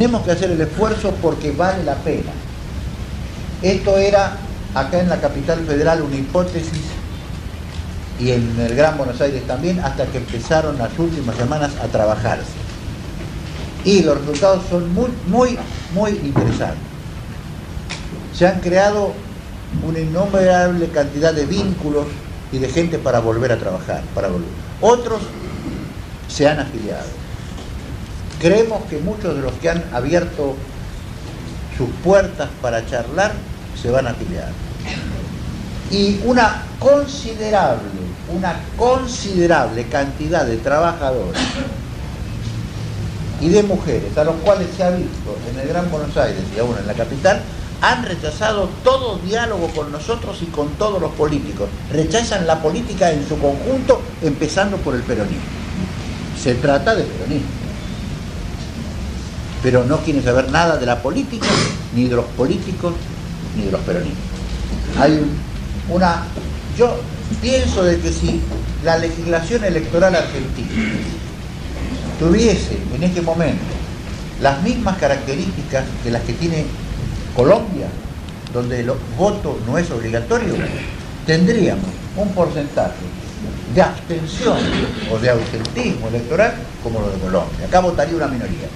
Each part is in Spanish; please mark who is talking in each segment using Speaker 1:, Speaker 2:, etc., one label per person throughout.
Speaker 1: Tenemos que hacer el esfuerzo porque vale la pena. Esto era, acá en la capital federal, una hipótesis, y en el Gran Buenos Aires también, hasta que empezaron las últimas semanas a trabajarse. Y los resultados son muy interesantes. Se han creado una innumerable cantidad de vínculos y de gente para volver a trabajar, Otros se han afiliado. Creemos que muchos de los que han abierto sus puertas para charlar se van a afiliar. Y una considerable cantidad de trabajadores y de mujeres, a los cuales se ha visto en el Gran Buenos Aires y aún en la capital, han rechazado todo diálogo con nosotros y con todos los políticos. Rechazan la política en su conjunto, empezando por el peronismo. Se trata de peronismo. Pero no quieren saber nada de la política, ni de los políticos, ni de los peronistas. Yo pienso de que si la legislación electoral argentina tuviese en este momento las mismas características de las que tiene Colombia, donde el voto no es obligatorio, tendríamos un porcentaje de abstención o de ausentismo electoral como lo de Colombia. Acá votaría una minoría.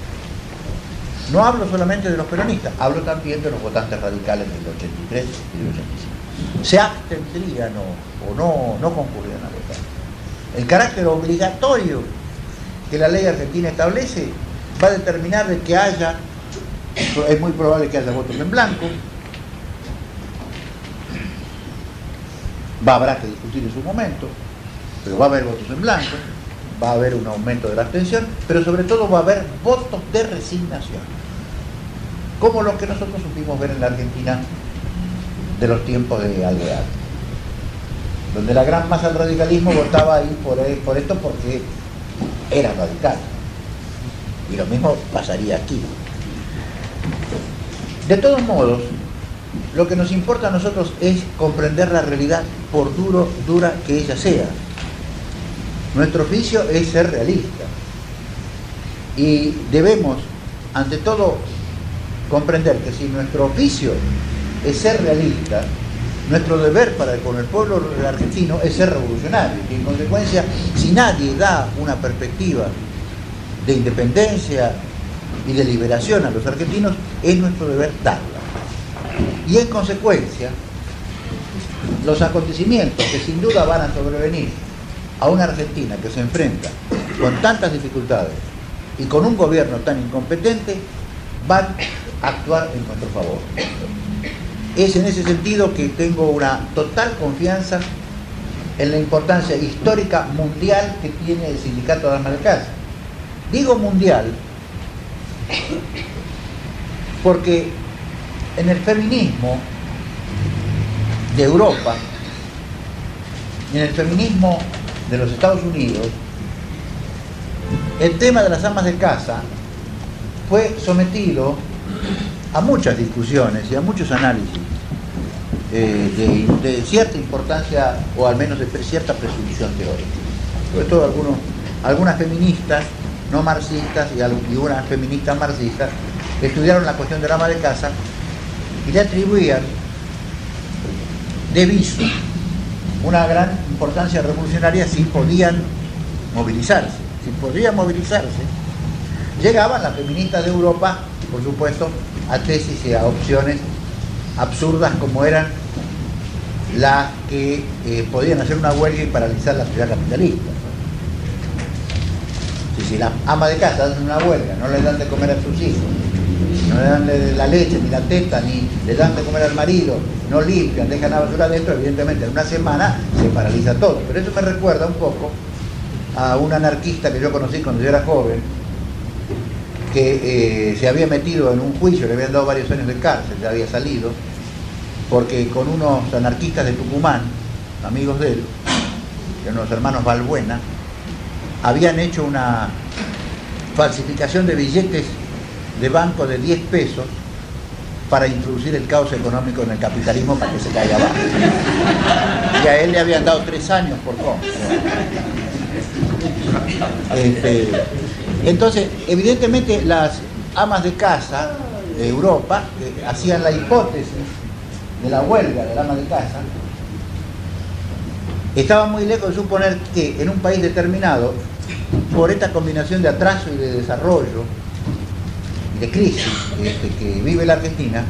Speaker 1: No hablo solamente de los peronistas, hablo también de los votantes radicales del 83 y del 85. Se abstendrían o no concurrirían a votar. El carácter obligatorio que la ley argentina establece va a determinar de que es muy probable que haya votos en blanco, habrá que discutir en su momento, pero va a haber votos en blanco, va a haber un aumento de la abstención, pero sobre todo va a haber votos de resignación, como los que nosotros supimos ver en la Argentina de los tiempos de Alvear, donde la gran masa del radicalismo votaba ahí por esto porque era radical, y lo mismo pasaría aquí. De todos modos, lo que nos importa a nosotros es comprender la realidad por dura que ella sea. Nuestro oficio es ser realista y debemos, ante todo, comprender que si nuestro oficio es ser realista, nuestro deber para con el pueblo argentino es ser revolucionario, y en consecuencia, si nadie da una perspectiva de independencia y de liberación a los argentinos, es nuestro deber darla. Y en consecuencia, los acontecimientos que sin duda van a sobrevenir a una Argentina que se enfrenta con tantas dificultades y con un gobierno tan incompetente, van a actuar en nuestro favor. Es en ese sentido que tengo una total confianza en la importancia histórica mundial que tiene el sindicato de amas de casa. Digo mundial porque en el feminismo de Europa y en el feminismo de los Estados Unidos, el tema de las amas de casa fue sometido a muchas discusiones y a muchos análisis de cierta importancia, o al menos de cierta presunción teórica. Sobre todo algunas feministas no marxistas y unas feministas marxistas estudiaron la cuestión del ama de casa y le atribuían de viso una gran importancia revolucionaria si podían movilizarse. Llegaban las feministas de Europa, por supuesto, a tesis y a opciones absurdas como eran las que podían hacer una huelga y paralizar la sociedad capitalista. Si las amas de casa hacen una huelga, no les dan de comer a sus hijos, no le dan la leche, ni la teta, ni le dan de comer al marido, no limpian, dejan la basura adentro, evidentemente en una semana se paraliza todo. Pero eso me recuerda un poco a un anarquista que yo conocí cuando yo era joven, que se había metido en un juicio, le habían dado varios años de cárcel, ya había salido, porque con unos anarquistas de Tucumán, amigos de él, que eran los hermanos Balbuena, habían hecho una falsificación de billetes de banco de 10 pesos para introducir el caos económico en el capitalismo para que se caiga abajo. Y a él le habían dado 3 años por cómplice. Entonces, evidentemente las amas de casa de Europa hacían la hipótesis de la huelga del ama de casa. Estaba muy lejos de suponer que en un país determinado, por esta combinación de atraso y de desarrollo, de crisis que vive la Argentina,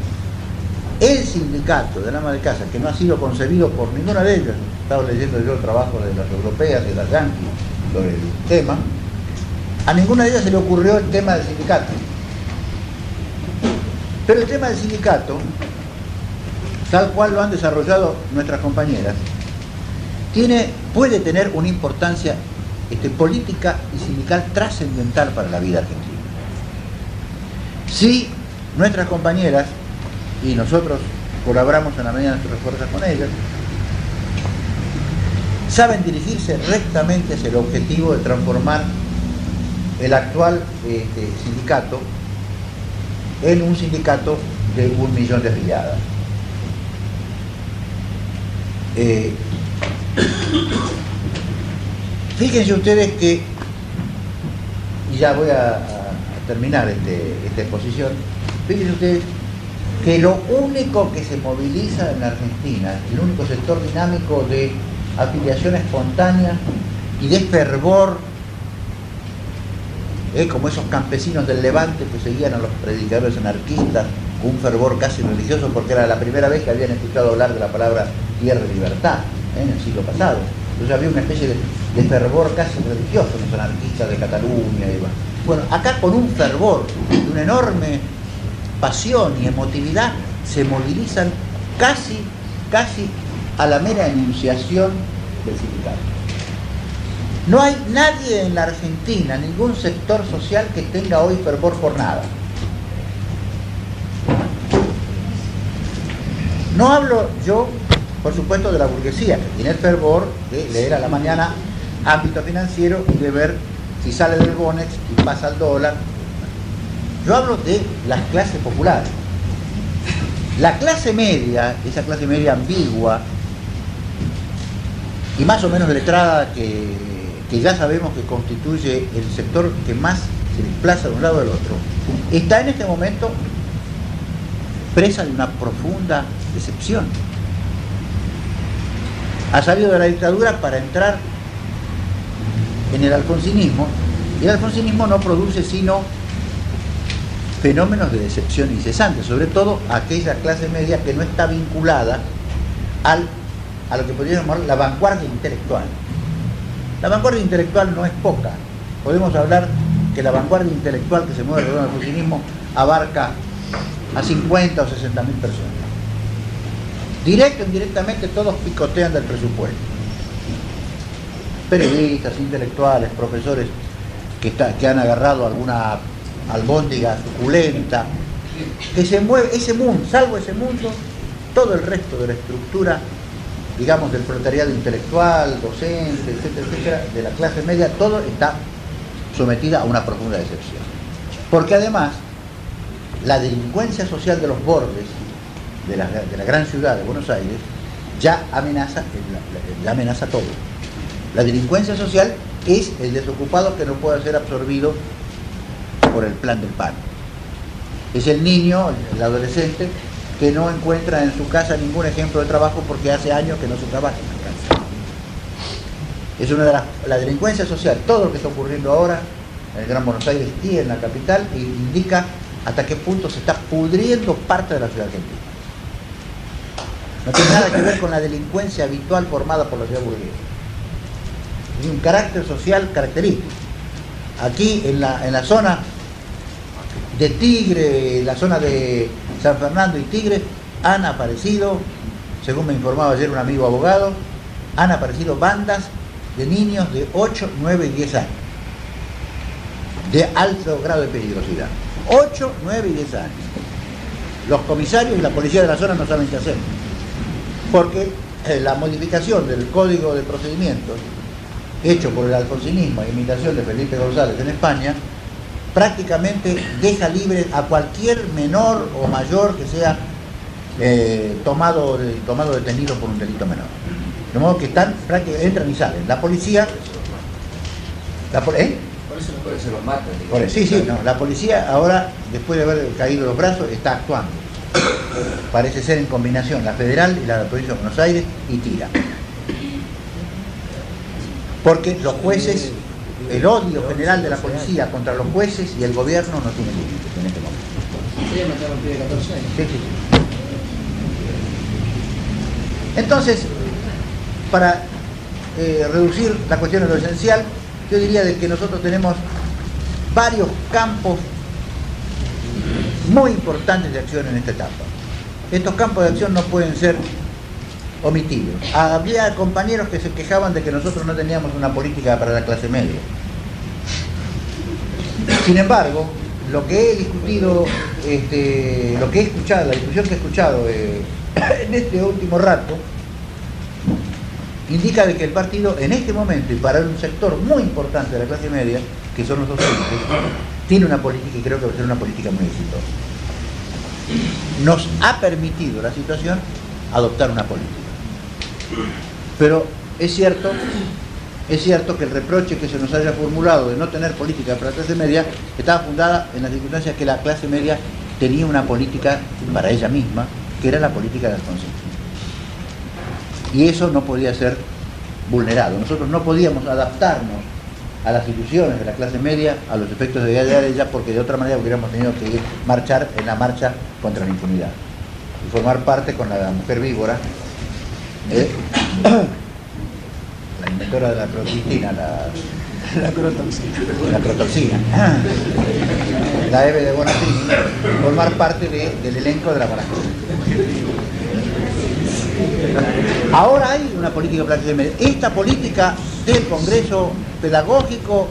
Speaker 1: el sindicato del ama de casa, que no ha sido concebido por ninguna de ellas, estaba leyendo yo el trabajo de las europeas y de las yanquis sobre el tema, a ninguna de ellas se le ocurrió el tema del sindicato. Pero el tema del sindicato, tal cual lo han desarrollado nuestras compañeras, puede tener una importancia política y sindical trascendental para la vida argentina. Si nuestras compañeras y nosotros colaboramos en la medida de nuestras fuerzas con ellas, saben dirigirse rectamente hacia el objetivo de transformar el actual sindicato en un sindicato de 1 millón de afiliadas. Fíjense ustedes que, y ya voy a terminar esta exposición, fíjense ustedes que lo único que se moviliza en la Argentina, el único sector dinámico de afiliación espontánea y de fervor, como esos campesinos del Levante que seguían a los predicadores anarquistas con un fervor casi religioso, porque era la primera vez que habían escuchado hablar de la palabra tierra y libertad en el siglo pasado. Entonces había una especie de fervor casi religioso en los anarquistas de Cataluña y demás. Bueno, acá con un fervor, de una enorme pasión y emotividad, se movilizan casi a la mera enunciación del sindicato. No hay nadie en la Argentina, ningún sector social que tenga hoy fervor por nada. No hablo yo, por supuesto, de la burguesía, que tiene el fervor de leer a la mañana ámbito financiero y de ver si sale del Bonex y pasa al dólar. Yo hablo de las clases populares. La clase media, esa clase media ambigua y más o menos letrada que ya sabemos que constituye el sector que más se desplaza de un lado al otro, está en este momento presa de una profunda decepción. Ha salido de la dictadura para entrar en el alfonsinismo, y el alfonsinismo no produce sino fenómenos de decepción incesante, sobre todo aquella clase media que no está vinculada a lo que podríamos llamar la vanguardia intelectual. La vanguardia intelectual no es poca. Podemos hablar que la vanguardia intelectual que se mueve alrededor del alfonsinismo abarca a 50 o 60.000 personas. Directo o indirectamente todos picotean del presupuesto. Periodistas, intelectuales, profesores que han agarrado alguna albóndiga suculenta, que se mueve ese mundo, salvo ese mundo, todo el resto de la estructura, digamos, del proletariado intelectual, docente, etcétera, etcétera, de la clase media, todo está sometida a una profunda decepción. Porque además, la delincuencia social de los bordes de la gran ciudad de Buenos Aires ya amenaza todo. La delincuencia social es el desocupado que no puede ser absorbido por el plan del PAN. Es el niño, el adolescente, que no encuentra en su casa ningún ejemplo de trabajo porque hace años que no se trabaja en la casa. Es una de la delincuencia social, todo lo que está ocurriendo ahora en el Gran Buenos Aires y en la capital, indica hasta qué punto se está pudriendo parte de la ciudad argentina. No tiene nada que ver con la delincuencia habitual formada por la ciudad burguesa. Es un carácter social característico. Aquí en la zona de Tigre, la zona de San Fernando y Tigre, han aparecido, según me informaba ayer un amigo abogado, han aparecido bandas de niños de 8, 9 y 10 años, de alto grado de peligrosidad. 8, 9 y 10 años. Los comisarios y la policía de la zona no saben qué hacer, porque la modificación del Código de Procedimientos hecho por el alfonsinismo a imitación de Felipe González en España, prácticamente deja libre a cualquier menor o mayor que sea tomado detenido por un delito menor. De modo que están, prácticamente entran y salen. La policía...
Speaker 2: Por eso los matan.
Speaker 1: Por eso, sí, no, la policía ahora, después de haber caído los brazos, está actuando. Parece ser en combinación la federal y la provincia de Buenos Aires, y tira. Porque los jueces, el odio general de la policía contra los jueces y el gobierno no tiene límites en este momento.
Speaker 2: Sí, mataron a un pibe de 14 años.
Speaker 1: Sí, sí. Entonces, para reducir la cuestión de lo esencial, yo diría de que nosotros tenemos varios campos muy importantes de acción en esta etapa. Estos campos de acción no pueden ser omitidos. Había compañeros que se quejaban de que nosotros no teníamos una política para la clase media. Sin embargo, lo que he discutido, lo que he escuchado, la discusión que he escuchado en este último rato, indica de que el partido en este momento, y para un sector muy importante de la clase media, que son los docentes, tiene una política, y creo que va a ser una política muy exitosa. Nos ha permitido la situación adoptar una política. Pero es cierto que el reproche que se nos haya formulado de no tener política para la clase media estaba fundada en las circunstancias que la clase media tenía una política para ella misma, que era la política de Alfonsín. Y eso no podía ser vulnerado. Nosotros no podíamos adaptarnos a las instituciones de la clase media a los efectos de ella, porque de otra manera hubiéramos tenido que ir marchar en la marcha contra la impunidad y formar parte con la mujer víbora, la inventora de la cloroquina, la crotoxina, la Eve de Bonafini, formar parte del elenco de la Bonafini. Ahora hay una política para la clase media. Esta política del Congreso Pedagógico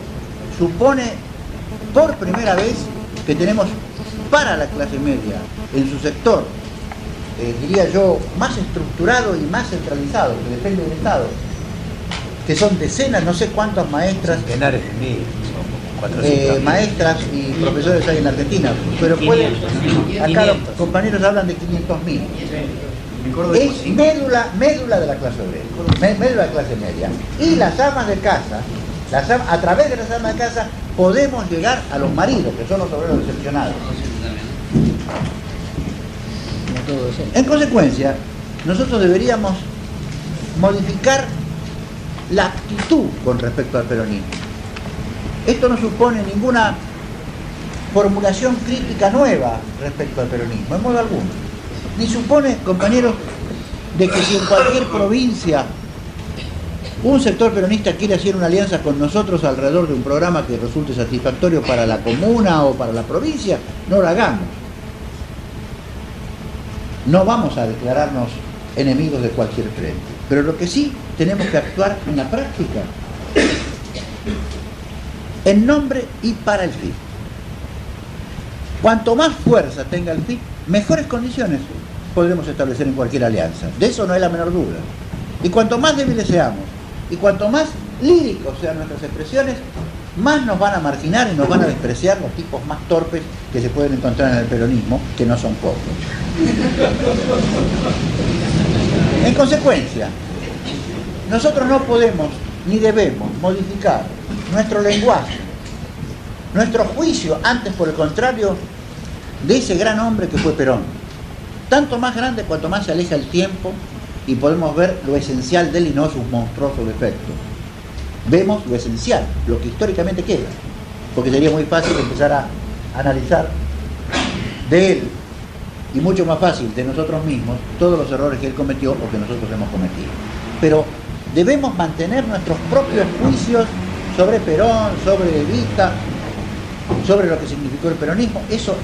Speaker 1: supone por primera vez que tenemos para la clase media en su sector, diría yo, más estructurado y más centralizado, que depende del Estado, que son decenas, no sé cuántas maestras, maestras y profesores hay en la Argentina, pero pueden, acá los compañeros hablan de 500.000. Es médula de la clase obrera, médula de la clase media. Y las amas de casa, a través de las amas de casa podemos llegar a los maridos, que son los obreros decepcionados. En consecuencia, nosotros deberíamos modificar la actitud con respecto al peronismo. Esto no supone ninguna formulación crítica nueva respecto al peronismo, en modo alguno. Ni supone, compañeros, de que si en cualquier provincia un sector peronista quiere hacer una alianza con nosotros alrededor de un programa que resulte satisfactorio para la comuna o para la provincia, no lo hagamos. No vamos a declararnos enemigos de cualquier frente, pero lo que sí tenemos que actuar en la práctica, en nombre y para el fin. Cuanto más fuerza tenga el fin, mejores condiciones podremos establecer en cualquier alianza. De eso no hay la menor duda. Y cuanto más débiles seamos, y cuanto más líricos sean nuestras expresiones, más nos van a marginar y nos van a despreciar los tipos más torpes que se pueden encontrar en el peronismo, que no son pocos. En consecuencia, nosotros no podemos ni debemos modificar nuestro lenguaje, nuestro juicio, antes por el contrario, de ese gran hombre que fue Perón. Tanto más grande cuanto más se aleja el tiempo y podemos ver lo esencial de él y no sus monstruosos defectos. Vemos lo esencial, lo que históricamente queda, porque sería muy fácil empezar a analizar de él, y mucho más fácil de nosotros mismos, todos los errores que él cometió o que nosotros hemos cometido. Pero debemos mantener nuestros propios juicios sobre Perón, sobre Evita, sobre lo que significó el peronismo. Eso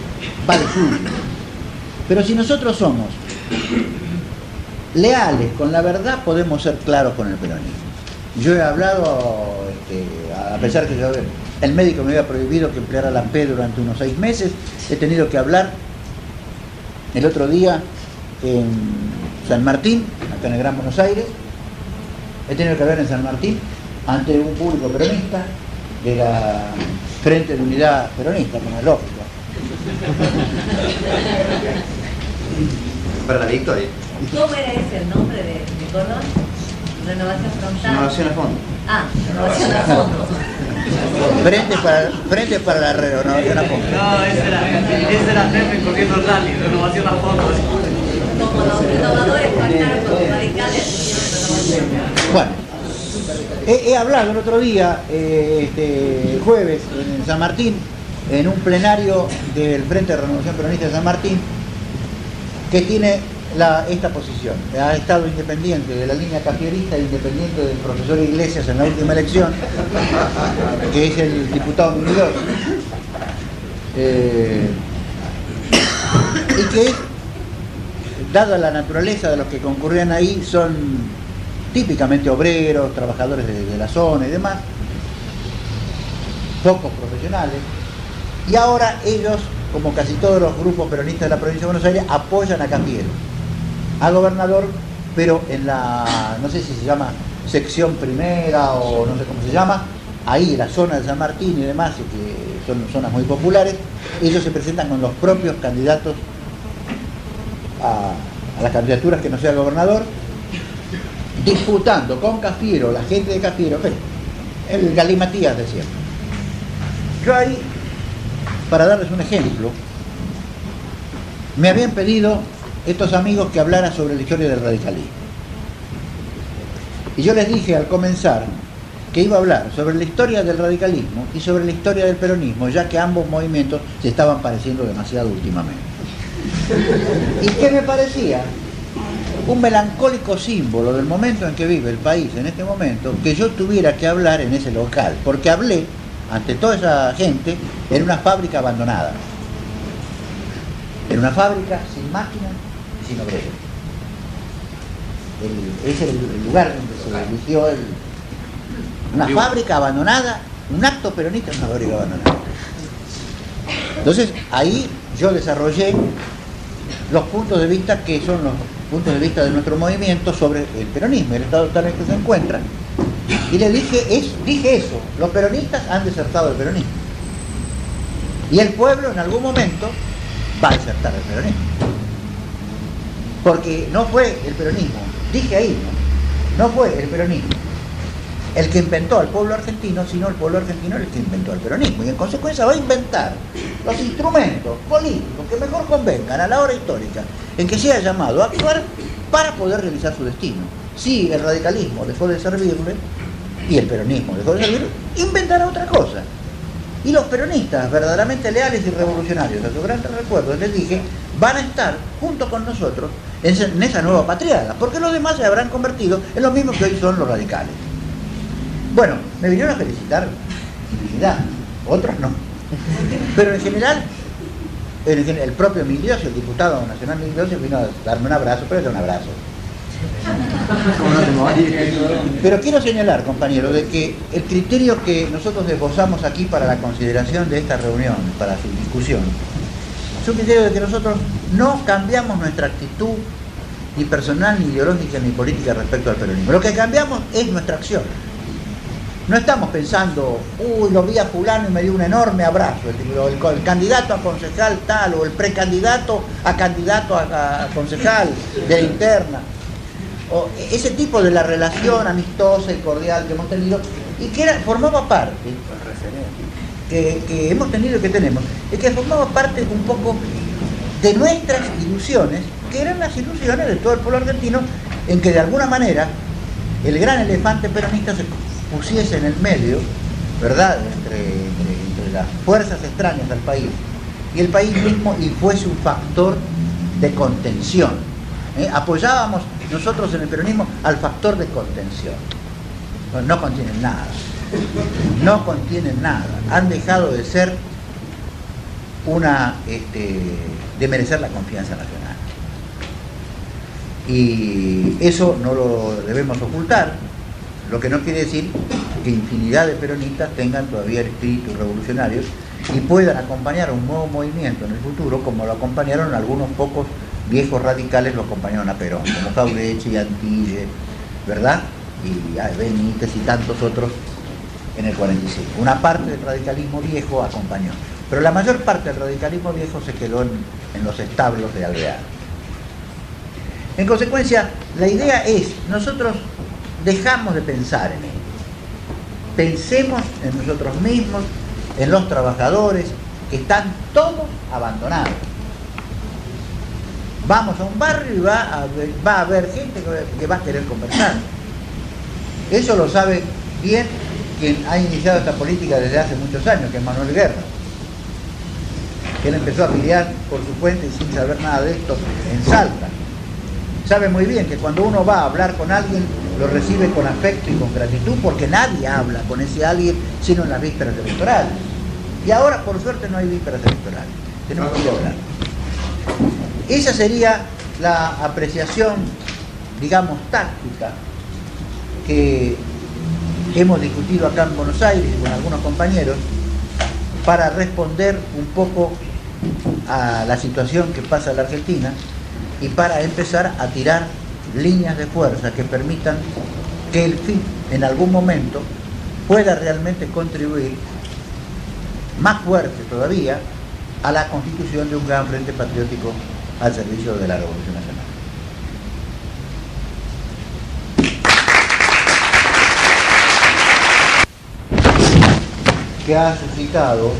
Speaker 1: vale suyo. Pero si nosotros somos leales con la verdad, podemos ser claros con el peronismo. Yo he hablado, a pesar que el médico me había prohibido que empleara la P durante unos 6 meses, he tenido que hablar el otro día en San Martín, acá en el Gran Buenos Aires. He tenido que hablar en San Martín ante un público peronista de la Frente de Unidad Peronista, como es lógico.
Speaker 3: Para la victoria.
Speaker 4: ¿Cómo era ese el nombre de Colón? Renovación frontal.
Speaker 3: Renovación a fondo.
Speaker 4: Ah, renovación a fondo.
Speaker 1: Frente para la renovación a fondo.
Speaker 3: No, ese era Pepe corriendo el rally, renovación a fondo.
Speaker 4: Como los renovadores pactaron con los radicales.
Speaker 1: Bueno, he hablado el otro día, jueves, en San Martín, en un plenario del Frente de Renovación Peronista de San Martín, que tiene esta posición. Ha estado independiente de la línea cafierista, independiente del profesor Iglesias en la última elección, que es el diputado Minidor, y que, dada la naturaleza de los que concurrían ahí, son típicamente obreros, trabajadores de la zona y demás, pocos profesionales, y ahora ellos, como casi todos los grupos peronistas de la provincia de Buenos Aires, apoyan a Cafiero, a gobernador, pero en la, no sé si se llama sección primera o no sé cómo se llama, ahí en la zona de San Martín y demás, que son zonas muy populares, ellos se presentan con los propios candidatos a las candidaturas que no sea gobernador, disputando con Cafiero, la gente de Cafiero, el galimatías de siempre. Yo ahí, para darles un ejemplo, me habían pedido estos amigos que hablara sobre la historia del radicalismo. Y yo les dije al comenzar que iba a hablar sobre la historia del radicalismo y sobre la historia del peronismo, ya que ambos movimientos se estaban pareciendo demasiado últimamente. ¿Y qué me parecía? Un melancólico símbolo del momento en que vive el país en este momento, que yo tuviera que hablar en ese local, porque hablé ante toda esa gente en una fábrica abandonada, en una fábrica sin máquinas y sin obreros. Ese es el lugar donde se eligió una fábrica abandonada, un acto peronista en una fábrica abandonada. Entonces ahí yo desarrollé los puntos de vista que son los puntos de vista de nuestro movimiento sobre el peronismo, el estado tal en que se encuentra, y le dije eso, los peronistas han desertado el peronismo, y el pueblo en algún momento va a desertar el peronismo, porque no fue el peronismo, dije ahí, no fue el peronismo el que inventó al pueblo argentino, sino el pueblo argentino el que inventó el peronismo, y en consecuencia va a inventar los instrumentos políticos que mejor convengan a la hora histórica en que sea llamado a actuar para poder realizar su destino. Si el radicalismo dejó de servirle y el peronismo dejó de servirle, inventará otra cosa. Y los peronistas verdaderamente leales y revolucionarios, a sus grandes recuerdos, les dije, van a estar junto con nosotros en esa nueva patriada, porque los demás se habrán convertido en los mismos que hoy son los radicales. Bueno, me vinieron a felicitar infinidad, otros no. Pero en general, el propio Migliosio, el diputado nacional Migliosio, vino a darme un abrazo, pero era un abrazo. Pero quiero señalar, compañero, de que el criterio que nosotros esbozamos aquí para la consideración de esta reunión, para su discusión, es un criterio de que nosotros no cambiamos nuestra actitud ni personal, ni ideológica, ni política respecto al peronismo. Lo que cambiamos es nuestra acción. No estamos pensando, uy, lo vi a fulano y me dio un enorme abrazo, el candidato a concejal tal, o el precandidato a candidato a concejal de la interna, o ese tipo de la relación amistosa y cordial que hemos tenido, y que formaba parte, que hemos tenido y que tenemos, es que formaba parte un poco de nuestras ilusiones, que eran las ilusiones de todo el pueblo argentino, en que de alguna manera el gran elefante peronista se pusiese en el medio, ¿verdad?, entre las fuerzas extrañas al país y el país mismo, y fuese un factor de contención. Apoyábamos nosotros en el peronismo al factor de contención. No contienen nada, no contienen nada, han dejado de ser de merecer la confianza nacional, y eso no lo debemos ocultar. Lo que no quiere decir que infinidad de peronistas tengan todavía el espíritu revolucionario y puedan acompañar a un nuevo movimiento en el futuro, como lo acompañaron algunos pocos viejos radicales, lo acompañaron a Perón, como Jauretche y Antille, ¿verdad? Y Benítez y tantos otros en el 45. Una parte del radicalismo viejo acompañó, pero la mayor parte del radicalismo viejo se quedó en los establos de Alvear. En consecuencia, la idea es, nosotros dejamos de pensar en él. pensemos en nosotros mismos, en los trabajadores, que están todos abandonados. Vamos a un barrio y va a haber gente que va a querer conversar. Eso lo sabe bien quien ha iniciado esta política desde hace muchos años, que es Manuel Guerra. Él empezó a pelear por su cuenta y sin saber nada de esto en Salta. Sabe muy bien que cuando uno va a hablar con alguien, lo recibe con afecto y con gratitud, porque nadie habla con ese alguien sino en las vísperas electorales. Y ahora, por suerte, no hay vísperas electorales. Tenemos que ir a hablar. Esa sería la apreciación, digamos, táctica que hemos discutido acá en Buenos Aires con algunos compañeros para responder un poco a la situación que pasa en la Argentina y para empezar a tirar líneas de fuerza que permitan que el FIP en algún momento pueda realmente contribuir más fuerte todavía a la constitución de un gran frente patriótico al servicio de la Revolución Nacional. Que ha suscitado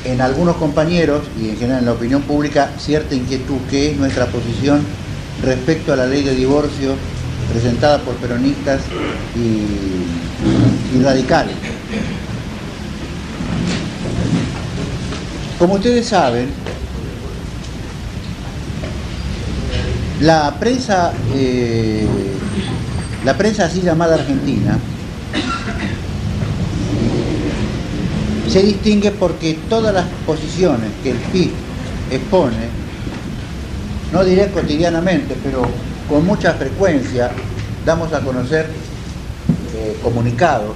Speaker 1: en algunos compañeros y en general en la opinión pública cierta inquietud, que es nuestra posición respecto a la ley de divorcio presentada por peronistas y radicales. Como ustedes saben, la prensa así llamada argentina se distingue porque todas las posiciones que el FIP expone, no diré cotidianamente, pero con mucha frecuencia damos a conocer comunicados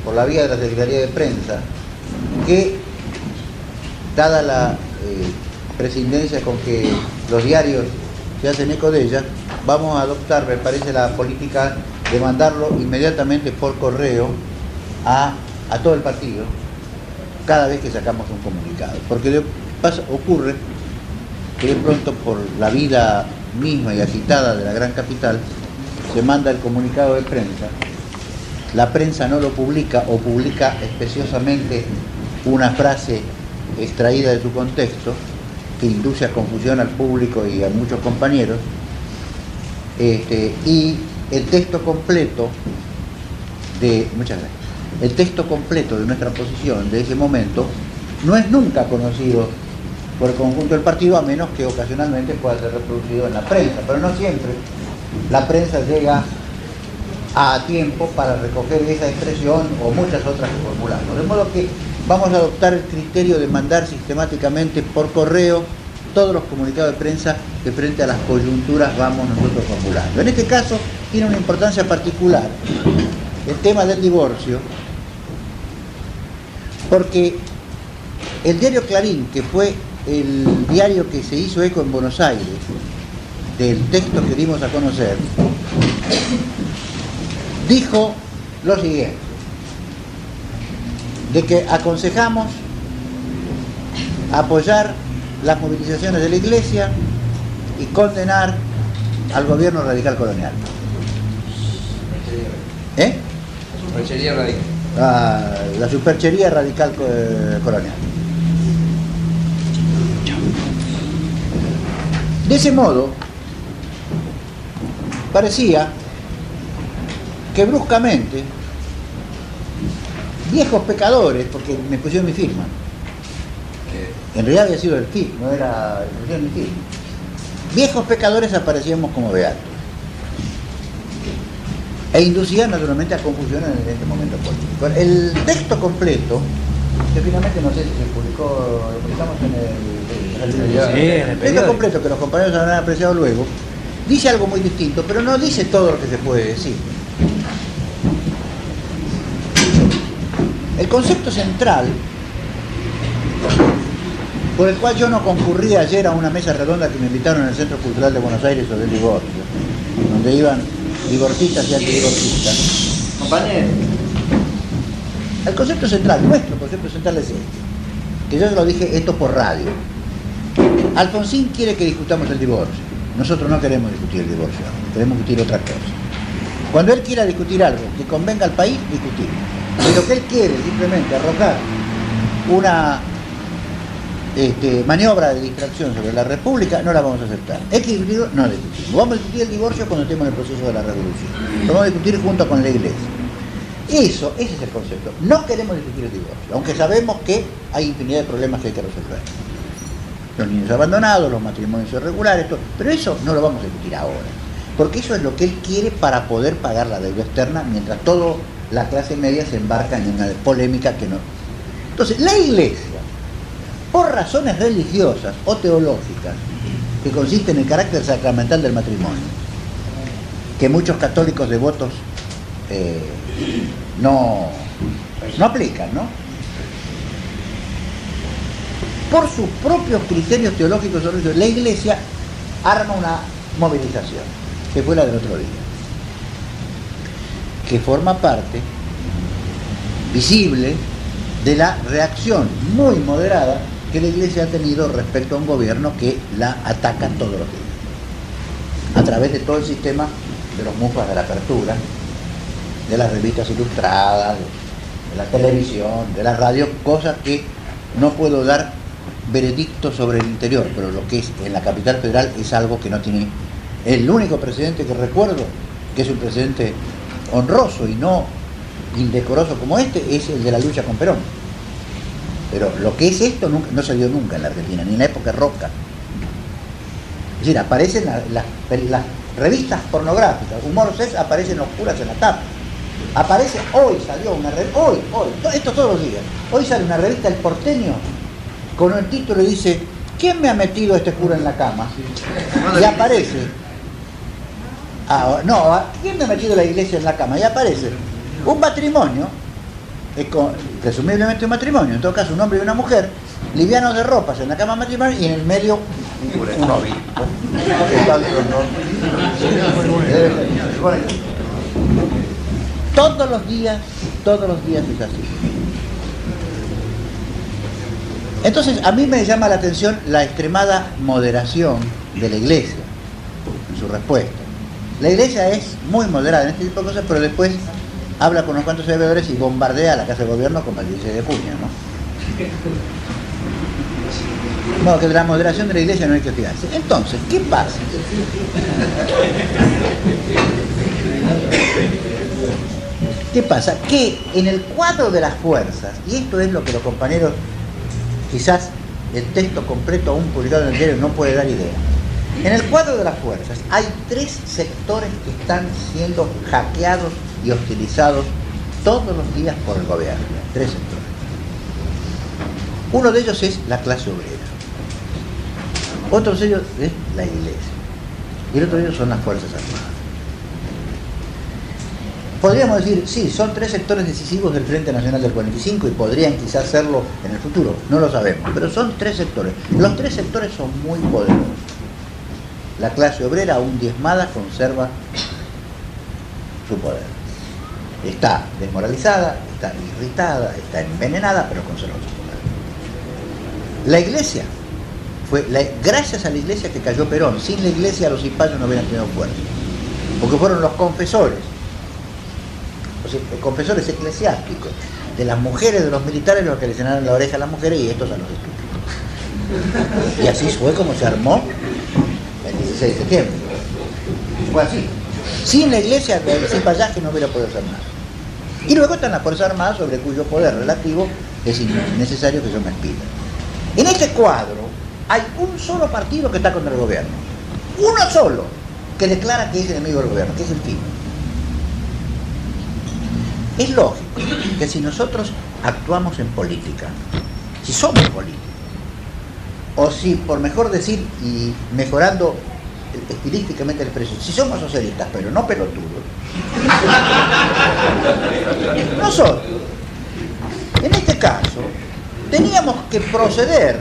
Speaker 1: por la vía de la Secretaría de Prensa, que dada la prescindencia con que los diarios se hacen eco de ellas, vamos a adoptar, me parece, la política de mandarlo inmediatamente por correo a todo el partido cada vez que sacamos un comunicado, porque ocurre que de pronto, por la vida misma y agitada de la gran capital, se manda el comunicado de prensa, la prensa no lo publica o publica especiosamente una frase extraída de su contexto que induce a confusión al público y a muchos compañeros, y el texto completo de nuestra posición de ese momento no es nunca conocido por el conjunto del partido, a menos que ocasionalmente pueda ser reproducido en la prensa, pero no siempre la prensa llega a tiempo para recoger esa expresión o muchas otras que formulamos. De modo que vamos a adoptar el criterio de mandar sistemáticamente por correo todos los comunicados de prensa que frente a las coyunturas vamos nosotros formulando. En este caso tiene una importancia particular el tema del divorcio, porque el diario Clarín, que fue el diario que se hizo eco en Buenos Aires del texto que dimos a conocer, dijo lo siguiente, de que aconsejamos apoyar las movilizaciones de la Iglesia y condenar al gobierno radical colonial.
Speaker 2: Superchería radical.
Speaker 1: La superchería radical colonial. De ese modo, parecía que bruscamente viejos pecadores, porque me pusieron mi firma, en realidad había sido el FIP, no era, me pusieron mi firma, viejos pecadores aparecíamos como beatos, e inducían naturalmente a confusión en este momento político. El texto completo, que finalmente no sé si se publicó, lo publicamos en el texto completo, que los compañeros habrán apreciado luego, dice algo muy distinto, pero no dice todo lo que se puede decir. El concepto central, por el cual yo no concurrí ayer a una mesa redonda que me invitaron en el Centro Cultural de Buenos Aires sobre el divorcio, donde iban divorcistas y antidivorcistas.
Speaker 2: Compañero.
Speaker 1: El concepto central, nuestro concepto central es este, que yo lo dije esto por radio. Alfonsín quiere que discutamos el divorcio. Nosotros no queremos discutir el divorcio, queremos discutir otra cosa. Cuando él quiera discutir algo que convenga al país, discutir. Pero que él quiere simplemente arrojar una maniobra de distracción sobre la República, no la vamos a aceptar. ¿Es que discutirlo? No lo discutimos. Vamos a discutir el divorcio cuando estemos en el proceso de la revolución. Lo vamos a discutir junto con la Iglesia. Ese es el concepto. No queremos discutir el divorcio, aunque sabemos que hay infinidad de problemas que hay que resolver. Los niños abandonados, los matrimonios irregulares, todo. Pero eso no lo vamos a discutir ahora, porque eso es lo que él quiere para poder pagar la deuda externa, mientras toda la clase media se embarca en una polémica que no. Entonces, la Iglesia, por razones religiosas o teológicas, que consisten en el carácter sacramental del matrimonio, que muchos católicos devotos no aplican, ¿no? Por sus propios criterios teológicos o religiosos, la Iglesia arma una movilización, que fue la del otro día, que forma parte visible de la reacción muy moderada que la Iglesia ha tenido respecto a un gobierno que la ataca todos los días, a través de todo el sistema de los mufas de la apertura, de las revistas ilustradas, de la televisión, de la radio, cosas que no puedo dar veredicto sobre el interior, pero lo que es en la capital federal es algo que no tiene. El único presidente que recuerdo, que es un presidente honroso y no indecoroso como este, es el de la lucha con Perón. Pero lo que es esto no se dio nunca en la Argentina, ni en la época Roca. Es decir, aparecen las revistas pornográficas, Humor Sex aparecen oscuras en la tapa. Aparece, hoy salió una revista, hoy, esto todos los días, hoy sale una revista El Porteño con el título y dice: ¿quién me ha metido este cura en la cama? Y aparece, ¿quién me ha metido la Iglesia en la cama? Y aparece un matrimonio, presumiblemente un matrimonio, en todo caso un hombre y una mujer, livianos de ropas en la cama matrimonial y en el medio un obispo. Todos los días es así. Entonces, a mí me llama la atención la extremada moderación de la Iglesia en su respuesta. La Iglesia es muy moderada en este tipo de cosas, pero después habla con unos cuantos servidores y bombardea a la Casa de Gobierno como el 16 de junio, ¿no? No, que de la moderación de la Iglesia no hay que fiarse. Entonces, ¿qué pasa? ¿Qué pasa? Que en el cuadro de las fuerzas, y esto es lo que los compañeros, quizás el texto completo aún publicado en el diario no puede dar idea. En el cuadro de las fuerzas hay 3 sectores que están siendo hackeados y hostilizados todos los días por el gobierno. 3 sectores. Uno de ellos es la clase obrera. Otro de ellos es la Iglesia. Y el otro de ellos son las Fuerzas Armadas. Podríamos decir, sí, son 3 sectores decisivos del Frente Nacional del 45 y podrían quizás serlo en el futuro, no lo sabemos, pero son 3 sectores. Los 3 sectores son muy poderosos. La clase obrera, aún diezmada, conserva su poder. Está desmoralizada, está irritada, está envenenada, pero conserva su poder. La Iglesia, gracias a la Iglesia que cayó Perón. Sin la Iglesia los cipayos no hubieran tenido fuerza, porque fueron los confesores eclesiásticos de las mujeres de los militares los que le llenaron la oreja a las mujeres y estos a los estúpidos. Y así fue como se armó el 16 de septiembre. Fue así. Sin la Iglesia, el cipayaje no hubiera podido hacer nada. Y luego están las Fuerzas Armadas, sobre cuyo poder relativo es necesario que yo me expida. En este cuadro hay un solo partido que está contra el gobierno. Uno solo que declara que es enemigo del gobierno, que es el FIN. Es lógico que si nosotros actuamos en política, si somos políticos, o si, por mejor decir, y mejorando estilísticamente la expresión, si somos socialistas, pero no pelotudos, nosotros, en este caso, teníamos que proceder,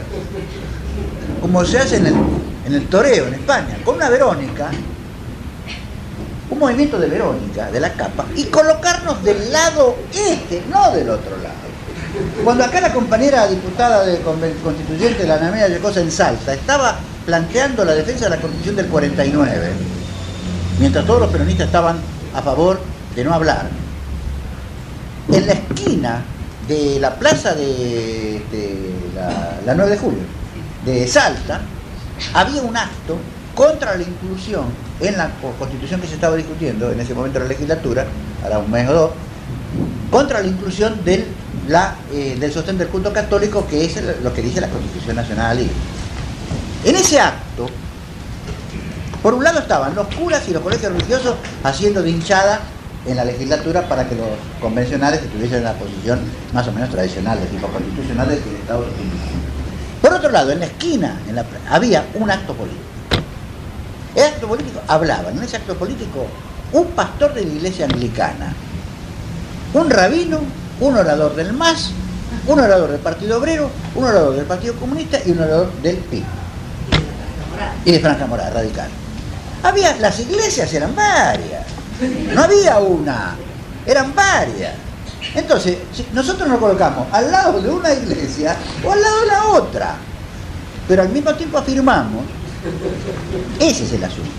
Speaker 1: como se hace en el toreo en España, con una Verónica, un movimiento de Verónica, de la capa, y colocarnos del lado no del otro lado. Cuando acá la compañera diputada constituyente de la Alameda Yacosa en Salta estaba planteando la defensa de la Constitución del 49, mientras todos los peronistas estaban a favor de no hablar. En la esquina de la plaza de la 9 de julio de Salta había un acto contra la inclusión en la constitución que se estaba discutiendo en ese momento en la legislatura, ahora un mes o dos, contra la inclusión del sostén del culto católico, que es lo que dice la Constitución Nacional. En ese acto, por un lado estaban los curas y los colegios religiosos haciendo de hinchada en la legislatura para que los convencionales estuviesen en la posición más o menos tradicional, de tipo constitucional del que el Estado lo tiene. Por otro lado, en la esquina había un acto político. El acto político hablaban, en ese acto político, un pastor de la iglesia anglicana, un rabino, un orador del MAS, un orador del Partido Obrero, un orador del Partido Comunista y un orador del PIB. Y de Franja Morada, radical. Las iglesias eran varias, no había una, eran varias. Entonces, si nosotros nos colocamos al lado de una iglesia o al lado de la otra, pero al mismo tiempo afirmamos, ese es el asunto.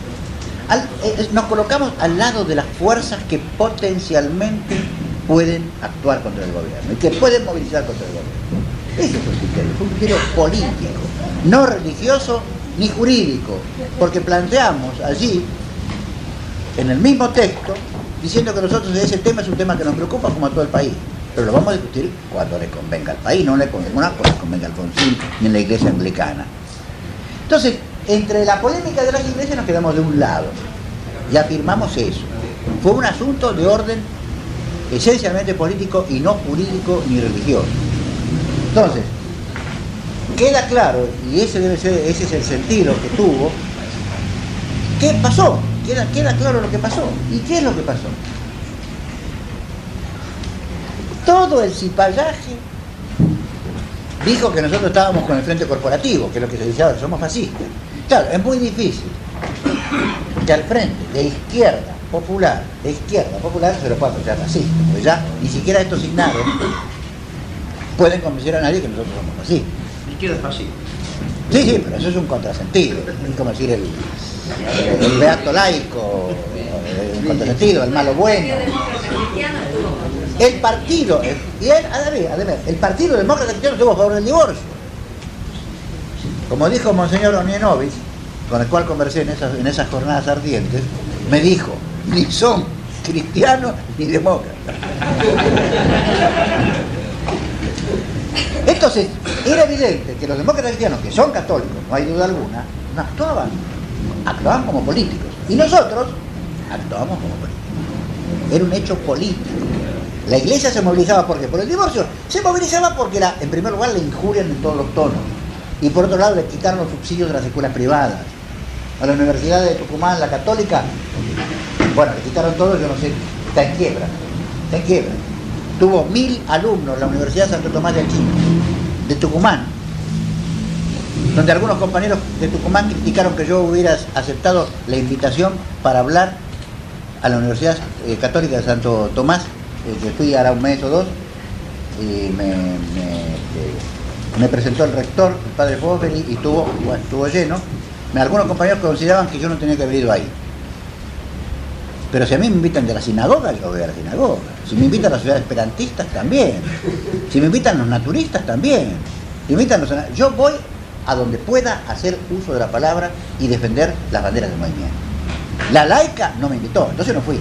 Speaker 1: Nos colocamos al lado de las fuerzas que potencialmente pueden actuar contra el gobierno y que pueden movilizar contra el gobierno. Ese fue un criterio político, no religioso ni jurídico, porque planteamos allí, en el mismo texto, diciendo que nosotros ese tema es un tema que nos preocupa como a todo el país, pero lo vamos a discutir cuando le convenga al país, no le convenga a Alfonsín ni en la iglesia anglicana. Entonces, entre la polémica de las iglesias nos quedamos de un lado y afirmamos eso. Fue un asunto de orden esencialmente político y no jurídico ni religioso. Entonces, queda claro, y ese es el sentido que tuvo, ¿qué pasó? Queda claro lo que pasó. ¿Y qué es lo que pasó? Todo el cipallaje dijo que nosotros estábamos con el frente corporativo, que es lo que se dice ahora, somos fascistas. Claro, es muy difícil que al frente de izquierda popular se lo pueda considerar fascista, porque ya ni siquiera estos signados pueden convencer a nadie que nosotros somos fascistas.
Speaker 2: Izquierda es fascista.
Speaker 1: Sí, pero eso es un contrasentido, es como decir el beato laico, un contrasentido, el malo bueno. El partido, el Partido Demócrata Cristiano estuvo a favor del divorcio. Como dijo Monseñor Onienovich, con el cual conversé en esas jornadas ardientes, me dijo, ni son cristianos ni demócratas. Entonces, era evidente que los demócratas cristianos, que son católicos, no hay duda alguna, no actuaban como políticos. Y nosotros actuábamos como políticos. Era un hecho político. La iglesia se movilizaba porque por el divorcio, se movilizaba porque era, en primer lugar, le injurian en todos los tonos. Y por otro lado, le quitaron los subsidios de las escuelas privadas. A la Universidad de Tucumán, la católica, bueno, le quitaron todo, yo no sé, está en quiebra. Tuvo 1000 alumnos la Universidad de Santo Tomás de Aquino, de Tucumán, donde algunos compañeros de Tucumán criticaron que yo hubiera aceptado la invitación para hablar a la Universidad Católica de Santo Tomás, que fui ahora un mes o dos, y me presentó el rector, el padre Fosberi, y estuvo lleno. Algunos compañeros consideraban que yo no tenía que haber ido ahí. Pero si a mí me invitan de la sinagoga, yo voy a la sinagoga. Si me invitan las ciudades esperantistas, también. Si me invitan los naturistas, también. Si me invitan yo voy a donde pueda hacer uso de la palabra y defender las banderas del movimiento. La laica no me invitó, entonces no fui.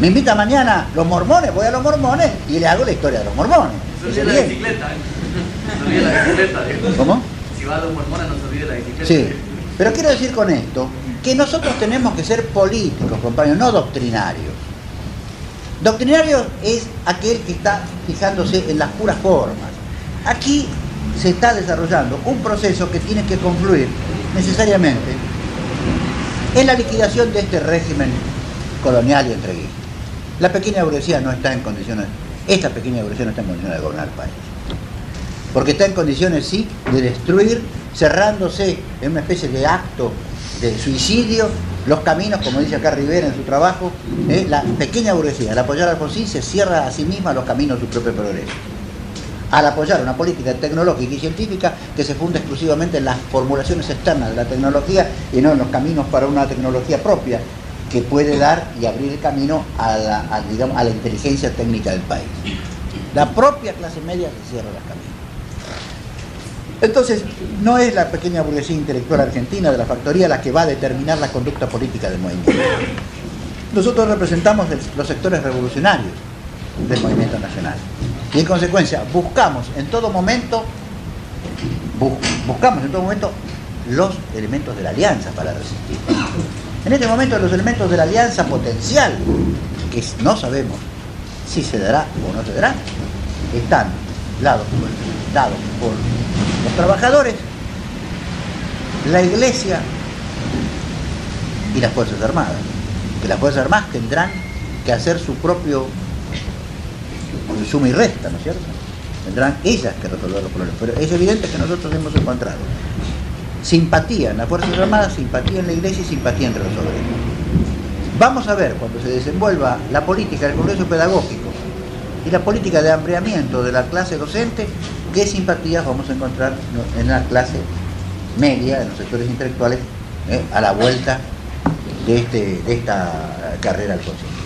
Speaker 1: Me invita mañana los mormones, voy a los mormones y le hago la historia de los mormones.
Speaker 3: No se olvide la bicicleta, No se olvide la bicicleta.
Speaker 1: ¿Cómo?
Speaker 3: Si va a los mormones, no se olvide la bicicleta.
Speaker 1: Sí, pero quiero decir con esto que nosotros tenemos que ser políticos, compañeros, no doctrinarios. Doctrinario es aquel que está fijándose en las puras formas. Aquí se está desarrollando un proceso que tiene que confluir necesariamente en la liquidación de este régimen colonial y entreguista. La pequeña burguesía no está en condiciones, esta pequeña burguesía no está en condiciones de gobernar el país. Porque está en condiciones, sí, de destruir, cerrándose en una especie de acto de suicidio, los caminos, como dice acá Rivera en su trabajo, la pequeña burguesía, al apoyar a Alfonsín, se cierra a sí misma los caminos de su propio progreso. Al apoyar una política tecnológica y científica que se funda exclusivamente en las formulaciones externas de la tecnología y no en los caminos para una tecnología propia, que puede dar y abrir el camino digamos, a la inteligencia técnica del país. La propia clase media se cierra los caminos. Entonces, no es la pequeña burguesía intelectual argentina de la factoría la que va a determinar la conducta política del movimiento. Nosotros representamos los sectores revolucionarios del movimiento nacional. Y en consecuencia, buscamos en todo momento los elementos de la alianza para resistir. En este momento los elementos de la alianza potencial, que no sabemos si se dará o no se dará, están dados por los trabajadores, la Iglesia y las Fuerzas Armadas. Que las Fuerzas Armadas tendrán que hacer su propio suma y resta, ¿no es cierto? Tendrán ellas que resolver los problemas. Pero es evidente que nosotros hemos encontrado simpatía en las Fuerzas Armadas, simpatía en la Iglesia y simpatía entre los obreros. Vamos a ver cuando se desenvuelva la política del Congreso Pedagógico y la política de ampliamiento de la clase docente, qué simpatías vamos a encontrar en la clase media, en los sectores intelectuales, a la vuelta de esta carrera al Consejo.